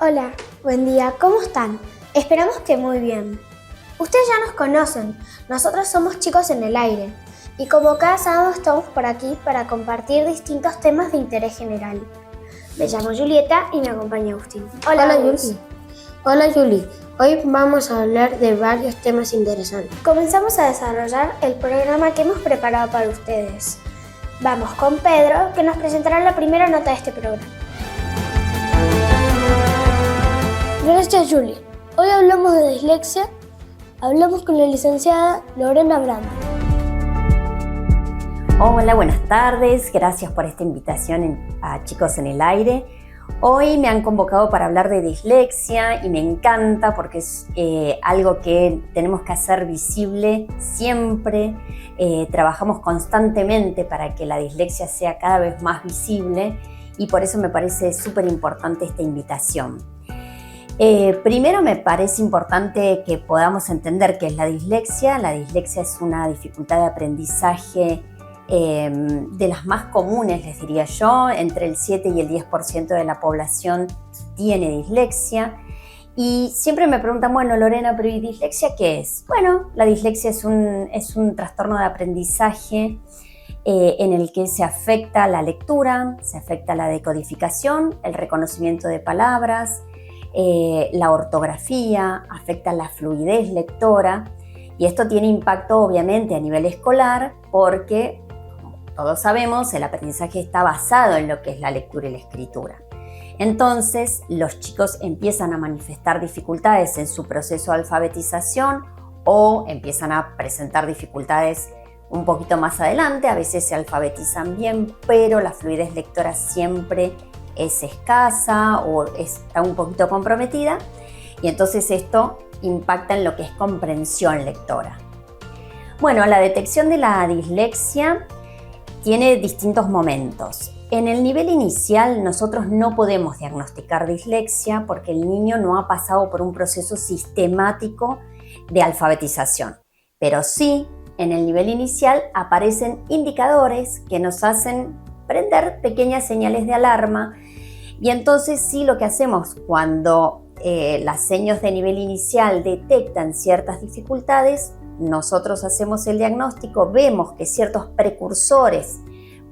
Hola, buen día, ¿cómo están? Esperamos que muy bien. Ustedes ya nos conocen, nosotros somos Chicos en el Aire y como cada sábado estamos por aquí para compartir distintos temas de interés general. Me llamo Julieta y me acompaña Agustín. Hola Juli. Hola Juli. Hoy vamos a hablar de varios temas interesantes. Comenzamos a desarrollar el programa que hemos preparado para ustedes. Vamos con Pedro, que nos presentará la primera nota de este programa. Gracias Juli. Hoy hablamos de dislexia. Hablamos con la licenciada Lorena Brand. Hola, buenas tardes. Gracias por esta invitación a Chicos en el Aire. Hoy me han convocado para hablar de dislexia y me encanta porque es algo que tenemos que hacer visible siempre. Trabajamos constantemente para que la dislexia sea cada vez más visible y por eso me parece súper importante esta invitación. Primero me parece importante que podamos entender qué es la dislexia. La dislexia es una dificultad de aprendizaje de las más comunes, les diría yo. Entre el 7 y el 10% de la población tiene dislexia. Y siempre me preguntan, bueno, Lorena, ¿pero y dislexia qué es? Bueno, la dislexia es un trastorno de aprendizaje en el que se afecta la lectura, se afecta la decodificación, el reconocimiento de palabras, la ortografía, afecta la fluidez lectora y esto tiene impacto obviamente a nivel escolar porque, como todos sabemos, el aprendizaje está basado en lo que es la lectura y la escritura. Entonces, los chicos empiezan a manifestar dificultades en su proceso de alfabetización o empiezan a presentar dificultades un poquito más adelante. A veces se alfabetizan bien, pero la fluidez lectora siempre es escasa o está un poquito comprometida y entonces esto impacta en lo que es comprensión lectora. Bueno, la detección de la dislexia tiene distintos momentos. En el nivel inicial nosotros no podemos diagnosticar dislexia porque el niño no ha pasado por un proceso sistemático de alfabetización, pero sí en el nivel inicial aparecen indicadores que nos hacen prender pequeñas señales de alarma y entonces sí lo que hacemos cuando las señas de nivel inicial detectan ciertas dificultades, nosotros hacemos el diagnóstico, vemos que ciertos precursores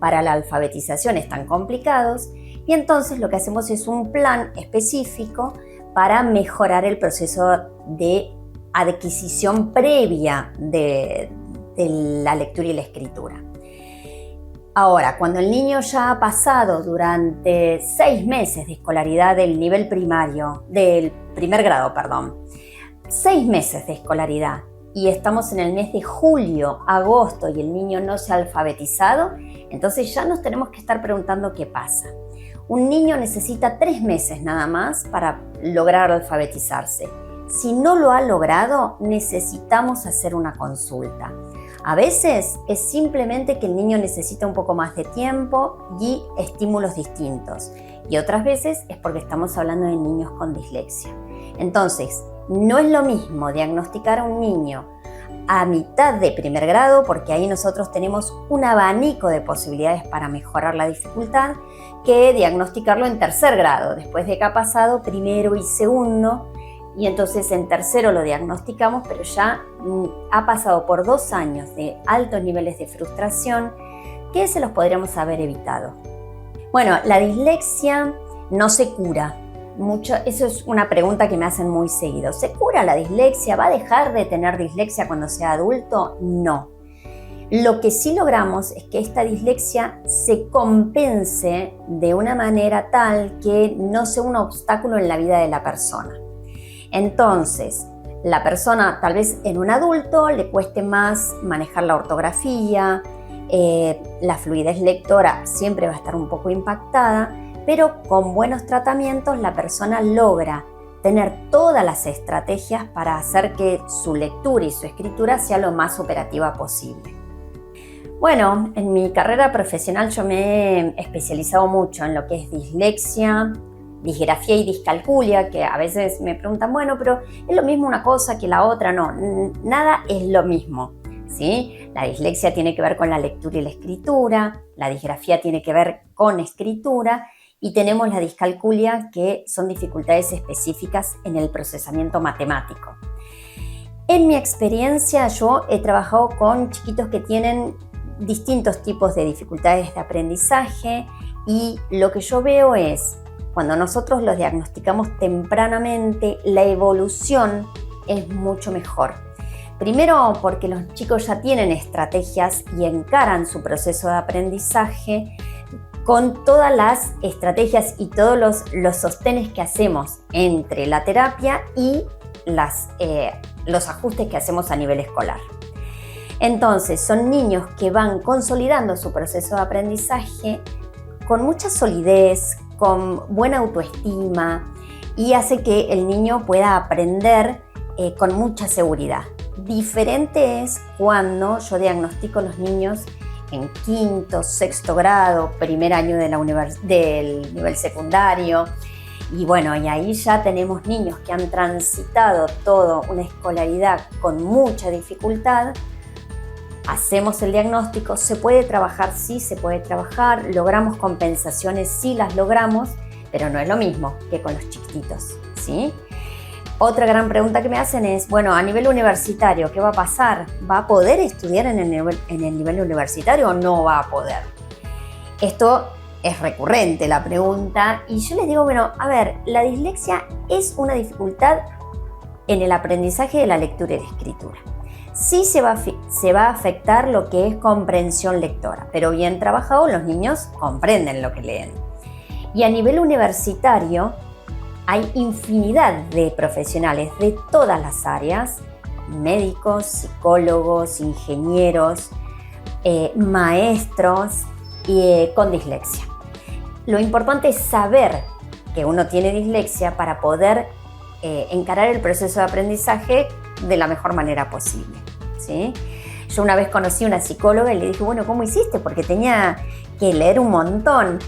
para la alfabetización están complicados y entonces lo que hacemos es un plan específico para mejorar el proceso de adquisición previa de la lectura y la escritura. Ahora, cuando el niño ya ha pasado durante 6 meses de escolaridad del nivel primario, del primer grado, 6 meses de escolaridad y estamos en el mes de julio, agosto y el niño no se ha alfabetizado, entonces ya nos tenemos que estar preguntando qué pasa. Un niño necesita 3 meses nada más para lograr alfabetizarse. Si no lo ha logrado, necesitamos hacer una consulta. A veces es simplemente que el niño necesita un poco más de tiempo y estímulos distintos. Y otras veces es porque estamos hablando de niños con dislexia. Entonces, no es lo mismo diagnosticar a un niño a mitad de primer grado, porque ahí nosotros tenemos un abanico de posibilidades para mejorar la dificultad, que diagnosticarlo en tercer grado, después de que ha pasado primero y segundo. Y entonces en tercero lo diagnosticamos, pero ya ha pasado por 2 años de altos niveles de frustración que se los podríamos haber evitado. Bueno, la dislexia no se cura. Eso es una pregunta que me hacen muy seguido. ¿Se cura la dislexia? ¿Va a dejar de tener dislexia cuando sea adulto? No. Lo que sí logramos es que esta dislexia se compense de una manera tal que no sea un obstáculo en la vida de la persona. Entonces, la persona tal vez en un adulto le cueste más manejar la ortografía, la fluidez lectora siempre va a estar un poco impactada, pero con buenos tratamientos la persona logra tener todas las estrategias para hacer que su lectura y su escritura sea lo más operativa posible. Bueno, en mi carrera profesional yo me he especializado mucho en lo que es dislexia, disgrafía y discalculia, que a veces me preguntan, bueno, pero ¿es lo mismo una cosa que la otra? No, nada es lo mismo, ¿sí? La dislexia tiene que ver con la lectura y la escritura, la disgrafía tiene que ver con escritura y tenemos la discalculia, que son dificultades específicas en el procesamiento matemático. En mi experiencia, yo he trabajado con chiquitos que tienen distintos tipos de dificultades de aprendizaje y lo que yo veo es, cuando nosotros los diagnosticamos tempranamente, la evolución es mucho mejor. Primero porque los chicos ya tienen estrategias y encaran su proceso de aprendizaje con todas las estrategias y todos los sostenes que hacemos entre la terapia y los ajustes que hacemos a nivel escolar. Entonces, son niños que van consolidando su proceso de aprendizaje con mucha solidez, con buena autoestima y hace que el niño pueda aprender con mucha seguridad. Diferente es cuando yo diagnostico a los niños en quinto, sexto grado, primer año del nivel secundario. Y bueno, y ahí ya tenemos niños que han transitado toda una escolaridad con mucha dificultad. Hacemos el diagnóstico, ¿se puede trabajar? Sí, se puede trabajar. ¿Logramos compensaciones? Sí, las logramos, pero no es lo mismo que con los chiquititos, ¿sí? Otra gran pregunta que me hacen es, bueno, a nivel universitario, ¿qué va a pasar? ¿Va a poder estudiar en el nivel universitario o no va a poder? Esto es recurrente, la pregunta, y yo les digo, bueno, a ver, la dislexia es una dificultad en el aprendizaje de la lectura y la escritura. Sí se va a afectar lo que es comprensión lectora, pero bien trabajado los niños comprenden lo que leen. Y a nivel universitario hay infinidad de profesionales de todas las áreas, médicos, psicólogos, ingenieros, maestros con dislexia. Lo importante es saber que uno tiene dislexia para poder encarar el proceso de aprendizaje de la mejor manera posible, ¿sí? Yo una vez conocí a una psicóloga y le dije, bueno, ¿cómo hiciste? Porque tenía que leer un montón.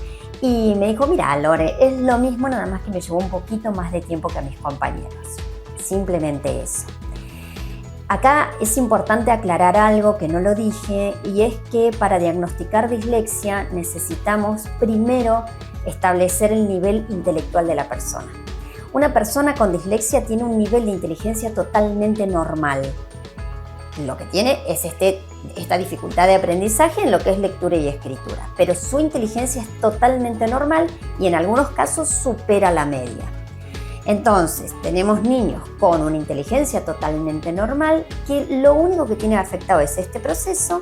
Y me dijo, mira, Lore, es lo mismo, nada más que me llevó un poquito más de tiempo que a mis compañeros. Simplemente eso. Acá es importante aclarar algo que no lo dije, y es que para diagnosticar dislexia necesitamos primero establecer el nivel intelectual de la persona. Una persona con dislexia tiene un nivel de inteligencia totalmente normal. Lo que tiene es esta dificultad de aprendizaje en lo que es lectura y escritura, pero su inteligencia es totalmente normal y en algunos casos supera la media. Entonces, tenemos niños con una inteligencia totalmente normal que lo único que tiene afectado es este proceso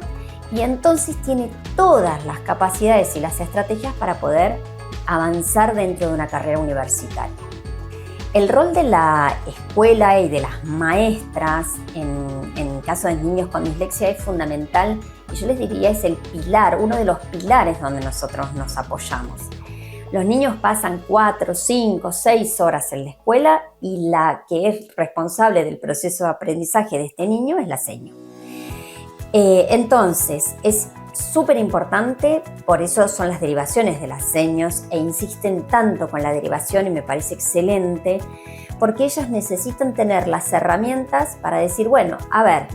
y entonces tiene todas las capacidades y las estrategias para poder avanzar dentro de una carrera universitaria. El rol de la escuela y de las maestras en caso de niños con dislexia es fundamental y yo les diría es el pilar, uno de los pilares donde nosotros nos apoyamos. Los niños pasan 4, 5, 6 horas en la escuela y la que es responsable del proceso de aprendizaje de este niño es la seño. Entonces, es súper importante, por eso son las derivaciones de las seños e insisten tanto con la derivación y me parece excelente, porque ellas necesitan tener las herramientas para decir, bueno, a ver,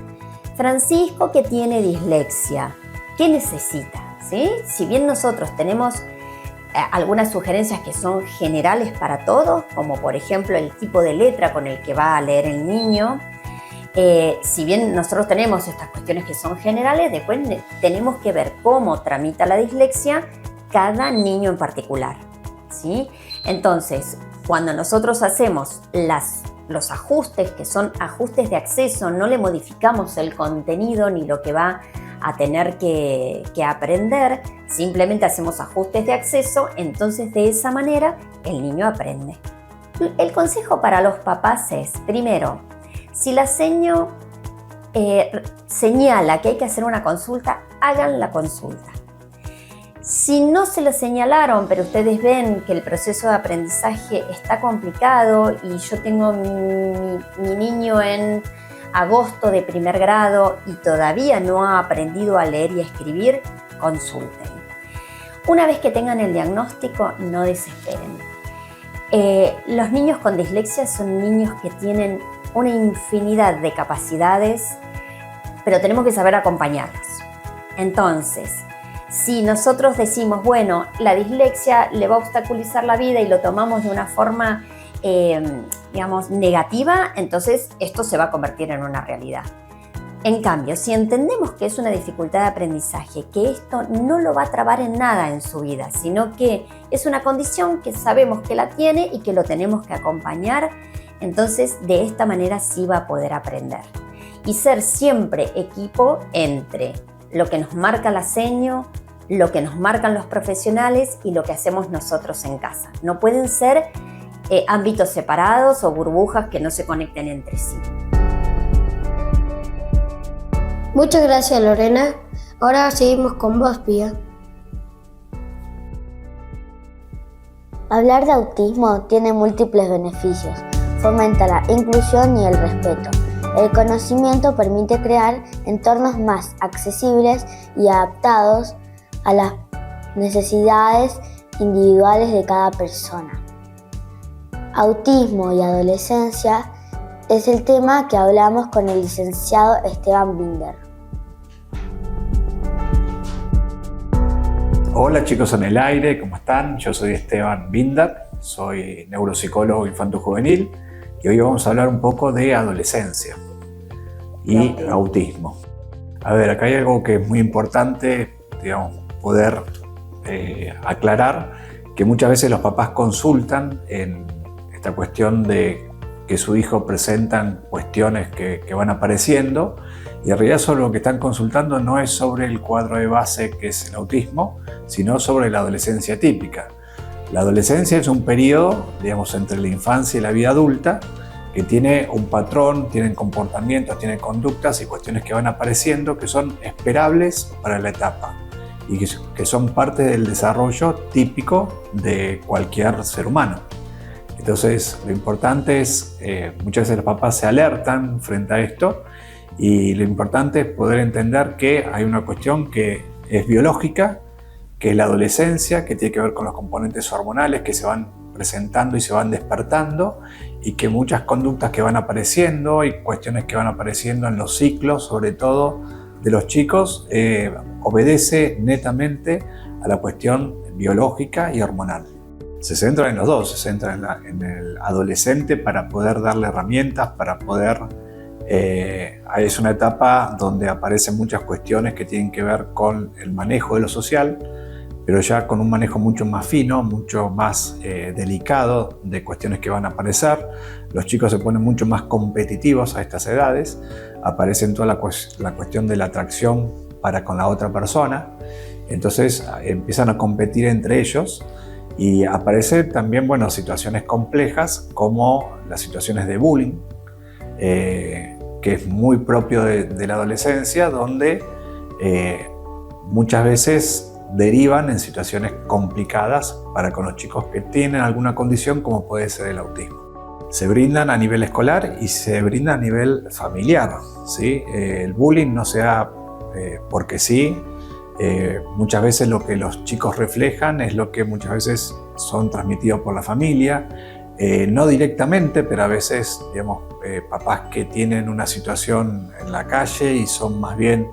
Francisco que tiene dislexia, ¿qué necesita? ¿Sí? Si bien nosotros tenemos algunas sugerencias que son generales para todos, como por ejemplo el tipo de letra con el que va a leer el niño, si bien nosotros tenemos estas cuestiones que son generales, después tenemos que ver cómo tramita la dislexia cada niño en particular, ¿sí? Entonces, cuando nosotros hacemos los ajustes, que son ajustes de acceso, no le modificamos el contenido ni lo que va a tener que aprender, simplemente hacemos ajustes de acceso, entonces de esa manera el niño aprende. El consejo para los papás es, primero, si la seño señala que hay que hacer una consulta, hagan la consulta. Si no se lo señalaron, pero ustedes ven que el proceso de aprendizaje está complicado y yo tengo mi niño en agosto de primer grado y todavía no ha aprendido a leer y a escribir, consulten. Una vez que tengan el diagnóstico, no desesperen. Los niños con dislexia son niños que tienen una infinidad de capacidades, pero tenemos que saber acompañarlos. Entonces, Si nosotros decimos, bueno, la dislexia le va a obstaculizar la vida y lo tomamos de una forma, digamos, negativa, entonces esto se va a convertir en una realidad. En cambio, si entendemos que es una dificultad de aprendizaje, que esto no lo va a trabar en nada en su vida, sino que es una condición que sabemos que la tiene y que lo tenemos que acompañar, entonces de esta manera sí va a poder aprender. Y ser siempre equipo entre lo que nos marca la seño, lo que nos marcan los profesionales y lo que hacemos nosotros en casa. No pueden ser ámbitos separados o burbujas que no se conecten entre sí. Muchas gracias, Lorena. Ahora seguimos con vos, Pía. Hablar de autismo tiene múltiples beneficios. Fomenta la inclusión y el respeto. El conocimiento permite crear entornos más accesibles y adaptados a las necesidades individuales de cada persona. Autismo y adolescencia es el tema que hablamos con el licenciado Esteban Binder. Hola chicos en el aire, ¿cómo están? Yo soy Esteban Binder, soy neuropsicólogo infanto-juvenil y hoy vamos a hablar un poco de adolescencia y autismo. A ver, acá hay algo que es muy importante, digamos, poder aclarar, que muchas veces los papás consultan en esta cuestión de que su hijo presentan cuestiones que van apareciendo y en realidad solo lo que están consultando no es sobre el cuadro de base que es el autismo, sino sobre la adolescencia típica. La adolescencia es un periodo, digamos, entre la infancia y la vida adulta que tiene un patrón, tienen comportamientos, tienen conductas y cuestiones que van apareciendo que son esperables para la etapa y que son parte del desarrollo típico de cualquier ser humano. Entonces, lo importante es, muchas veces los papás se alertan frente a esto y lo importante es poder entender que hay una cuestión que es biológica, que es la adolescencia, que tiene que ver con los componentes hormonales que se van presentando y se van despertando y que muchas conductas que van apareciendo y cuestiones que van apareciendo en los ciclos, sobre todo de los chicos, obedece netamente a la cuestión biológica y hormonal. Se centra en los dos, se centra en el adolescente para poder darle herramientas, para poder... es una etapa donde aparecen muchas cuestiones que tienen que ver con el manejo de lo social, pero ya con un manejo mucho más fino, mucho más delicado de cuestiones que van a aparecer. Los chicos se ponen mucho más competitivos a estas edades, aparecen toda la cuestión de la atracción para con la otra persona, entonces empiezan a competir entre ellos. Y aparecen también, bueno, situaciones complejas como las situaciones de bullying, que es muy propio de la adolescencia, donde muchas veces derivan en situaciones complicadas para con los chicos que tienen alguna condición como puede ser el autismo. Se brindan a nivel escolar y se brindan a nivel familiar, ¿sí? El bullying no se da porque sí. Muchas veces lo que los chicos reflejan es lo que muchas veces son transmitidos por la familia, no directamente, pero a veces, digamos, papás que tienen una situación en la calle y son más bien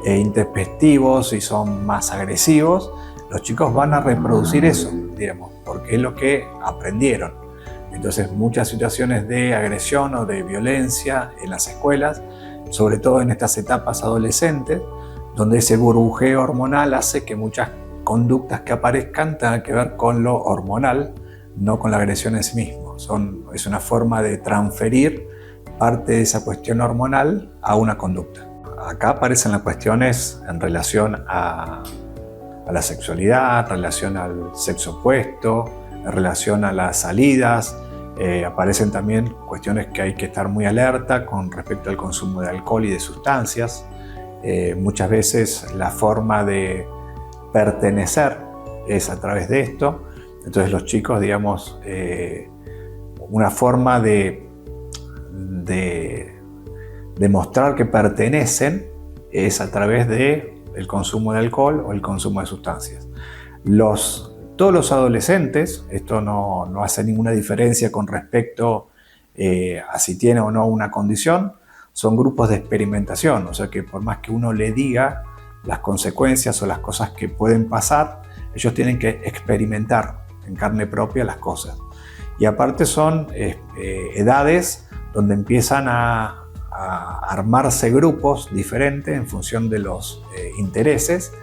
intempestivos y son más agresivos, los chicos van a reproducir eso, digamos, porque es lo que aprendieron. Entonces, muchas situaciones de agresión o de violencia en las escuelas, sobre todo en estas etapas adolescentes, donde ese burbujeo hormonal hace que muchas conductas que aparezcan tengan que ver con lo hormonal, no con la agresión en sí mismo. Es una forma de transferir parte de esa cuestión hormonal a una conducta. Acá aparecen las cuestiones en relación a la sexualidad, en relación al sexo opuesto, en relación a las salidas. Aparecen también cuestiones que hay que estar muy alerta con respecto al consumo de alcohol y de sustancias. Muchas veces la forma de pertenecer es a través de esto. Entonces los chicos, digamos, una forma de demostrar que pertenecen es a través del consumo de alcohol o el consumo de sustancias. Todos los adolescentes, esto no hace ninguna diferencia con respecto a si tiene o no una condición, son grupos de experimentación, o sea que por más que uno le diga las consecuencias o las cosas que pueden pasar, ellos tienen que experimentar en carne propia las cosas. Y aparte son edades donde empiezan a armarse grupos diferentes en función de los intereses,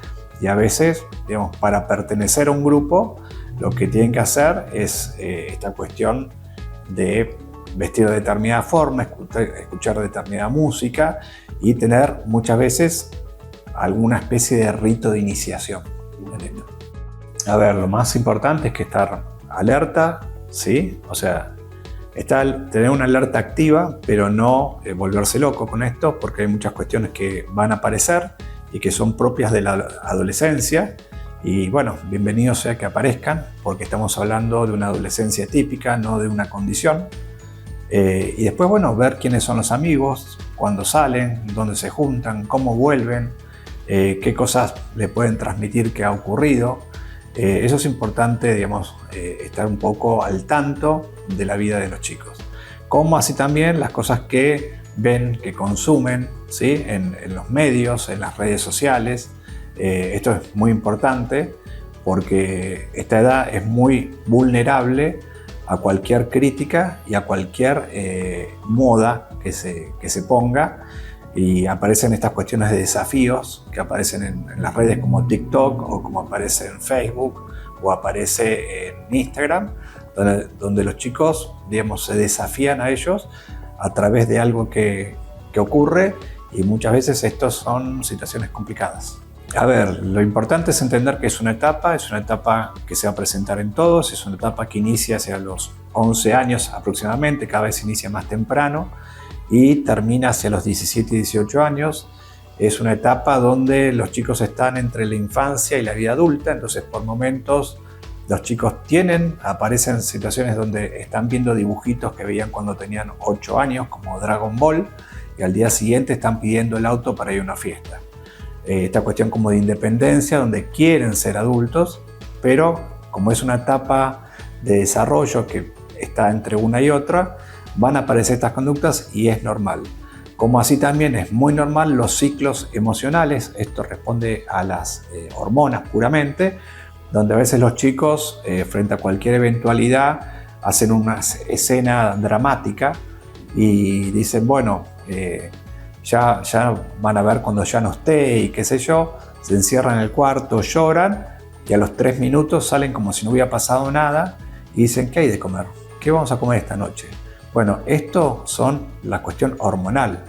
y a veces, digamos, para pertenecer a un grupo, lo que tienen que hacer es esta cuestión de vestir de determinada forma, escuchar determinada música y tener muchas veces alguna especie de rito de iniciación en esto. A ver, lo más importante es que estar alerta, ¿sí? O sea, tener una alerta activa, pero no volverse loco con esto, porque hay muchas cuestiones que van a aparecer y que son propias de la adolescencia. Y bueno, bienvenido sea que aparezcan, porque estamos hablando de una adolescencia típica, no de una condición. Y después, bueno, ver quiénes son los amigos, cuándo salen, dónde se juntan, cómo vuelven, qué cosas le pueden transmitir que ha ocurrido. Eso es importante, digamos, estar un poco al tanto de la vida de los chicos. Como así también las cosas que ven, que consumen, ¿sí? en los medios, en las redes sociales. Esto es muy importante porque esta edad es muy vulnerable a cualquier crítica y a cualquier moda que se ponga, y aparecen estas cuestiones de desafíos que aparecen en las redes como TikTok o como aparece en Facebook o aparece en Instagram, donde los chicos, digamos, se desafían a ellos a través de algo que ocurre, y muchas veces estas son situaciones complicadas. A ver, lo importante es entender que es una etapa que se va a presentar en todos, es una etapa que inicia hacia los 11 años aproximadamente, cada vez inicia más temprano y termina hacia los 17 y 18 años. Es una etapa donde los chicos están entre la infancia y la vida adulta, entonces por momentos los chicos aparecen situaciones donde están viendo dibujitos que veían cuando tenían 8 años, como Dragon Ball, y al día siguiente están pidiendo el auto para ir a una fiesta. Esta cuestión como de independencia, donde quieren ser adultos, pero como es una etapa de desarrollo que está entre una y otra, van a aparecer estas conductas y es normal. Como así también es muy normal los ciclos emocionales, esto responde a las hormonas puramente, donde a veces los chicos frente a cualquier eventualidad hacen una escena dramática y dicen, bueno, ya van a ver cuando ya no esté y qué sé yo, se encierran en el cuarto, lloran y a los 3 minutos salen como si no hubiera pasado nada y dicen, ¿qué hay de comer? ¿Qué vamos a comer esta noche? Bueno, esto son la cuestión hormonal.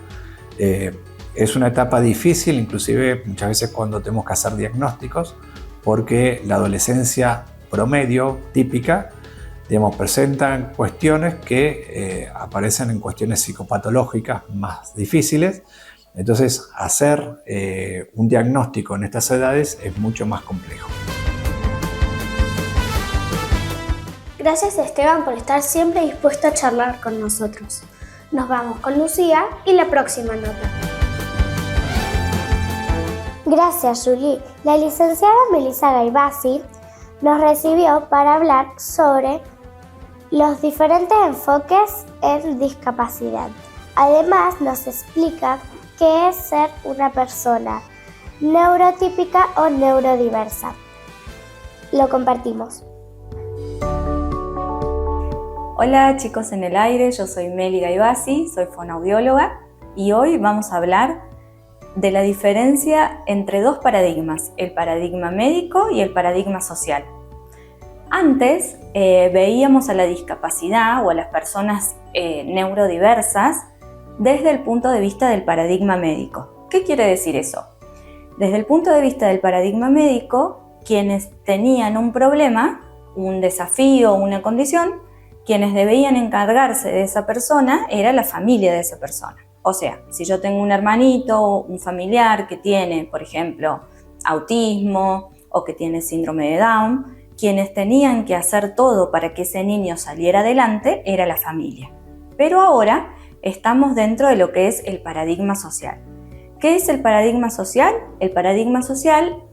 Es una etapa difícil, inclusive muchas veces cuando tenemos que hacer diagnósticos, porque la adolescencia promedio, típica, digamos, presentan cuestiones que aparecen en cuestiones psicopatológicas más difíciles. Entonces, hacer un diagnóstico en estas edades es mucho más complejo. Gracias, Esteban, por estar siempre dispuesto a charlar con nosotros. Nos vamos con Lucía y la próxima nota. Gracias, Julie. La licenciada Melissa Gaibasi nos recibió para hablar sobre los diferentes enfoques en discapacidad. Además, nos explica qué es ser una persona neurotípica o neurodiversa. Lo compartimos. Hola chicos en el aire, yo soy Meli Gaibasi, soy fonoaudióloga y hoy vamos a hablar de la diferencia entre dos paradigmas, el paradigma médico y el paradigma social. Antes veíamos a la discapacidad o a las personas neurodiversas desde el punto de vista del paradigma médico. ¿Qué quiere decir eso? Desde el punto de vista del paradigma médico, quienes tenían un problema, un desafío o una condición, quienes debían encargarse de esa persona era la familia de esa persona. O sea, si yo tengo un hermanito, un familiar que tiene, por ejemplo, autismo o que tiene síndrome de Down, quienes tenían que hacer todo para que ese niño saliera adelante era la familia. Pero ahora estamos dentro de lo que es el paradigma social. ¿Qué es el paradigma social? El paradigma social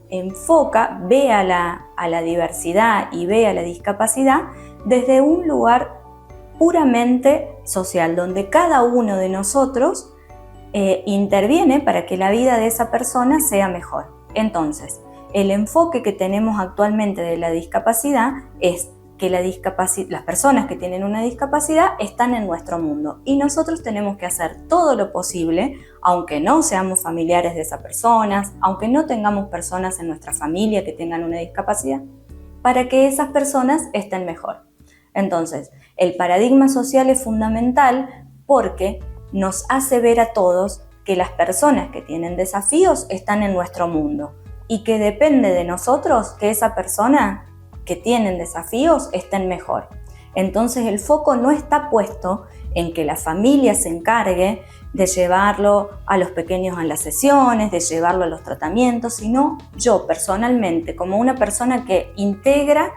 ve a la diversidad y ve a la discapacidad desde un lugar puramente social, donde cada uno de nosotros interviene para que la vida de esa persona sea mejor. Entonces, el enfoque que tenemos actualmente de la discapacidad es que las personas que tienen una discapacidad están en nuestro mundo y nosotros tenemos que hacer todo lo posible, aunque no seamos familiares de esas personas, aunque no tengamos personas en nuestra familia que tengan una discapacidad, para que esas personas estén mejor. Entonces, el paradigma social es fundamental porque nos hace ver a todos que las personas que tienen desafíos están en nuestro mundo y que depende de nosotros que esa persona que tienen desafíos estén mejor. Entonces el foco no está puesto en que la familia se encargue de llevarlo a los pequeños a las sesiones, de llevarlo a los tratamientos, sino yo personalmente, como una persona que integra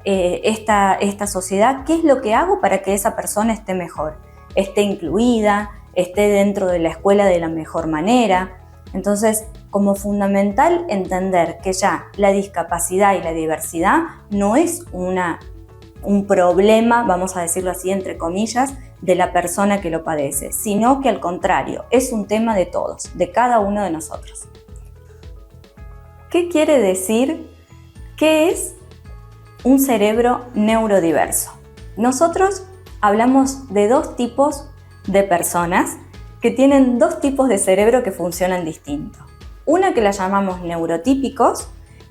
esta sociedad, ¿qué es lo que hago para que esa persona esté mejor? Esté incluida, esté dentro de la escuela de la mejor manera. Entonces, como fundamental entender que ya la discapacidad y la diversidad no es un problema, vamos a decirlo así entre comillas, de la persona que lo padece, sino que al contrario, es un tema de todos, de cada uno de nosotros. ¿Qué quiere decir? ¿Qué es un cerebro neurodiverso? Nosotros hablamos de dos tipos de personas que tienen dos tipos de cerebro que funcionan distinto. Una que la llamamos neurotípicos,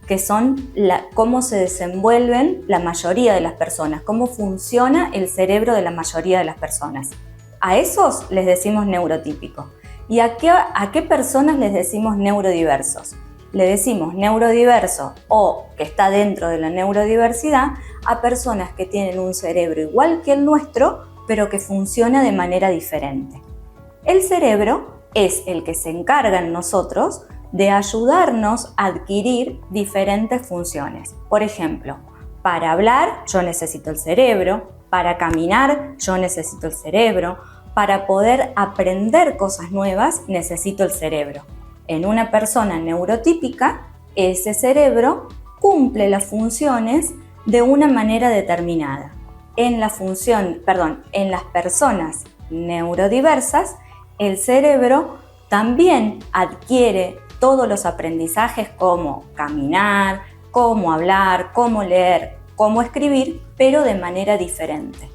que son cómo se desenvuelven la mayoría de las personas, cómo funciona el cerebro de la mayoría de las personas. A esos les decimos neurotípicos. ¿Y a qué personas les decimos neurodiversos? Le decimos neurodiverso o que está dentro de la neurodiversidad a personas que tienen un cerebro igual que el nuestro, pero que funciona de manera diferente. El cerebro es el que se encarga en nosotros de ayudarnos a adquirir diferentes funciones. Por ejemplo, para hablar yo necesito el cerebro, para caminar yo necesito el cerebro, para poder aprender cosas nuevas necesito el cerebro. En una persona neurotípica, ese cerebro cumple las funciones de una manera determinada. En las personas neurodiversas, el cerebro también adquiere todos los aprendizajes como caminar, cómo hablar, cómo leer, cómo escribir, pero de manera diferente.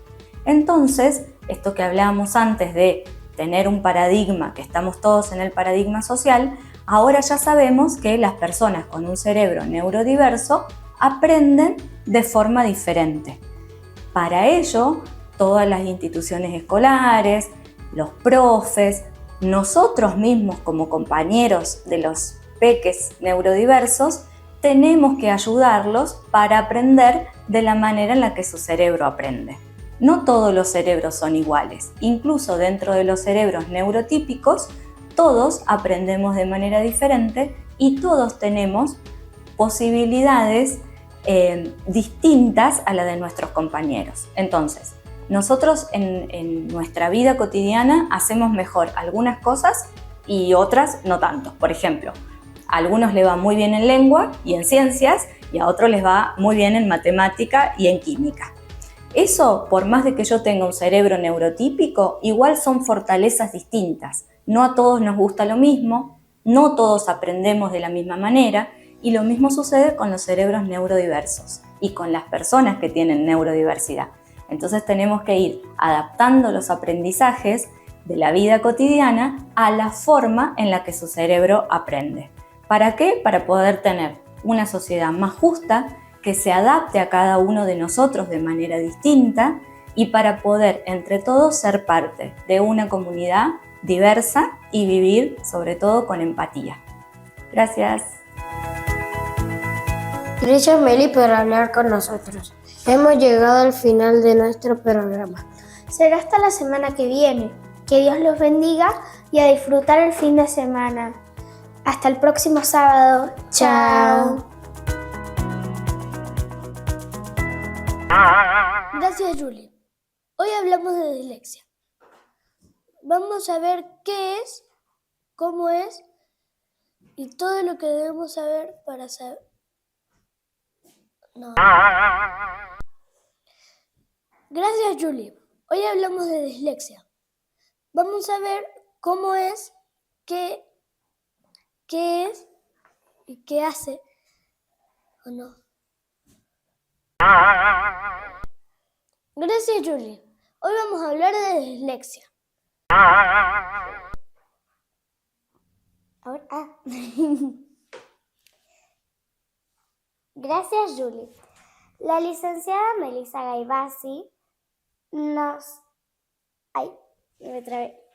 Entonces, esto que hablábamos antes de tener un paradigma, que estamos todos en el paradigma social, ahora ya sabemos que las personas con un cerebro neurodiverso aprenden de forma diferente. Para ello, todas las instituciones escolares, los profes, nosotros mismos como compañeros de los peques neurodiversos, tenemos que ayudarlos para aprender de la manera en la que su cerebro aprende. No todos los cerebros son iguales, incluso dentro de los cerebros neurotípicos, todos aprendemos de manera diferente y todos tenemos posibilidades distintas a la de nuestros compañeros. Entonces, nosotros en nuestra vida cotidiana hacemos mejor algunas cosas y otras no tanto. Por ejemplo, a algunos les va muy bien en lengua y en ciencias y a otros les va muy bien en matemática y en química. Eso, por más de que yo tenga un cerebro neurotípico, igual son fortalezas distintas. No a todos nos gusta lo mismo, no todos aprendemos de la misma manera y lo mismo sucede con los cerebros neurodiversos y con las personas que tienen neurodiversidad. Entonces tenemos que ir adaptando los aprendizajes de la vida cotidiana a la forma en la que su cerebro aprende. ¿Para qué? Para poder tener una sociedad más justa, que se adapte a cada uno de nosotros de manera distinta y para poder entre todos ser parte de una comunidad diversa y vivir sobre todo con empatía. Gracias. Gracias Meli por hablar con nosotros. Hemos llegado al final de nuestro programa. Será hasta la semana que viene. Que Dios los bendiga y a disfrutar el fin de semana. Hasta el próximo sábado. Chao. Gracias Julie. Hoy hablamos de dislexia. Vamos a ver qué es, cómo es y todo lo que debemos saber para saber. No. Gracias Julie. Hoy hablamos de dislexia. Vamos a ver cómo es, qué es y qué hace o no. Gracias, Julie. Hoy vamos a hablar de dislexia. Ahora, Gracias, Julie. La licenciada Melissa Gaivasi nos... ¡Ay! Me trabé.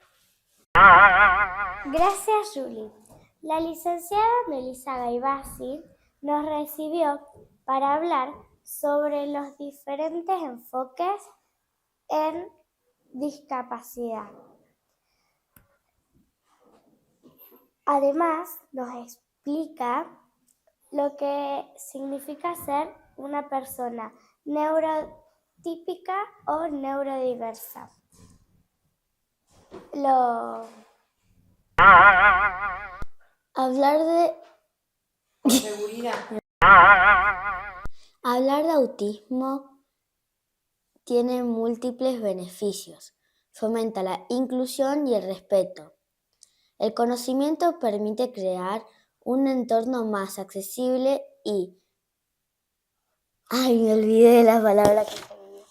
Gracias, Julie. La licenciada Melissa Gaivasi nos recibió para hablar sobre los diferentes enfoques en discapacidad. Además, nos explica lo que significa ser una persona neurotípica o neurodiversa. Hablar de autismo tiene múltiples beneficios. Fomenta la inclusión y el respeto. El conocimiento permite crear un entorno más accesible y... ¡Ay, me olvidé de la palabra que tenía!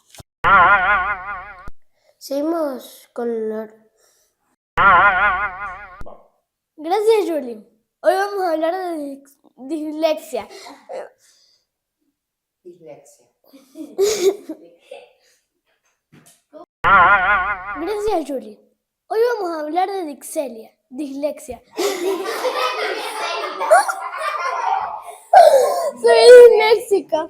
Seguimos con Gracias, Julie. Hoy vamos a hablar de dislexia. Gracias, Julie. Hoy vamos a hablar de dislexia. Soy disléxica.